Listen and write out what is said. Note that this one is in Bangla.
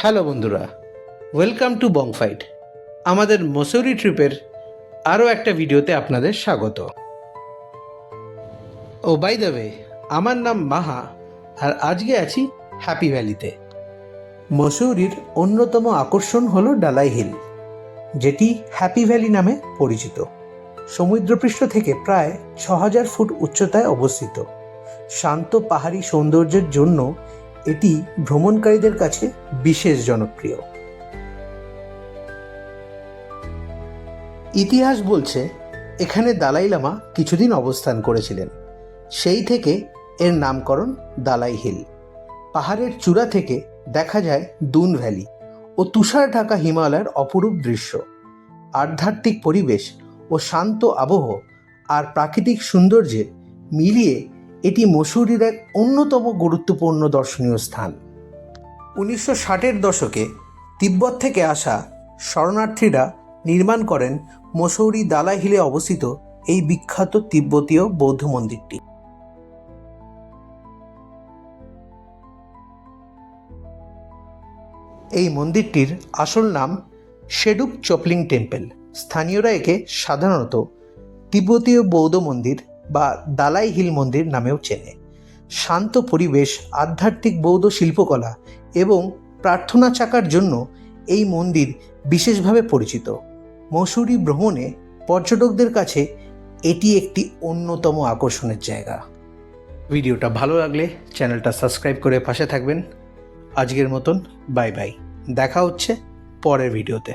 হ্যালো বন্ধুরা, ওয়েলকাম টু বংফাইট। আমাদের মসৌরি ট্রিপের আরও একটা ভিডিওতে আপনাদের স্বাগত। ও বাই দ্য ওয়ে, আমার নাম মাহা আর আজকে আছি হ্যাপি ভ্যালিতে। মসৌরির অন্যতম আকর্ষণ হলো ডালাই হিল, যেটি হ্যাপি ভ্যালি নামে পরিচিত। সমুদ্রপৃষ্ঠ থেকে প্রায় ৬,০০০ ফুট উচ্চতায় অবস্থিত। শান্ত পাহাড়ি সৌন্দর্যের জন্য এটি ভ্রমণকারীদের কাছে বিশেষ জনপ্রিয়। ইতিহাস বলছে এখানে দালাই লামা কিছুদিন অবস্থান করেছিলেন, সেই থেকে এর নামকরণ দালাই হিল। পাহাড়ের চূড়া থেকে দেখা যায় দুন ভ্যালি ও তুষার ঢাকা হিমালয়ের অপরূপ দৃশ্য। আধ্যাত্মিক পরিবেশ ও শান্ত আবহ আর প্রাকৃতিক সৌন্দর্যে মিলিয়ে এটি মসৌরির এক অন্যতম গুরুত্বপূর্ণ দর্শনীয় স্থান। ১৯৬০-এর দশকে তিব্বত থেকে আসা শরণার্থীরা নির্মাণ করেন মসৌরি দালাই হিলে অবস্থিত এই বিখ্যাত তিব্বতীয় বৌদ্ধ মন্দিরটি। এই মন্দিরটির আসল নাম শেডুপ চোপলিং টেম্পল। স্থানীয়রা একে সাধারণত তিব্বতীয় বৌদ্ধ মন্দির বা দালাই হিল মন্দির নামেও চেনে। শান্ত পরিবেশ, আধ্যাত্মিক বৌদ্ধ শিল্পকলা এবং প্রার্থনা চাকার জন্য এই মন্দির বিশেষভাবে পরিচিত। মসৌরি ভ্রমণে পর্যটকদের কাছে এটি একটি অন্যতম আকর্ষণের জায়গা। ভিডিওটা ভালো লাগলে চ্যানেলটা সাবস্ক্রাইব করে পাশে থাকবেন। আজকের মতন বাই বাই, দেখা হচ্ছে পরের ভিডিওতে।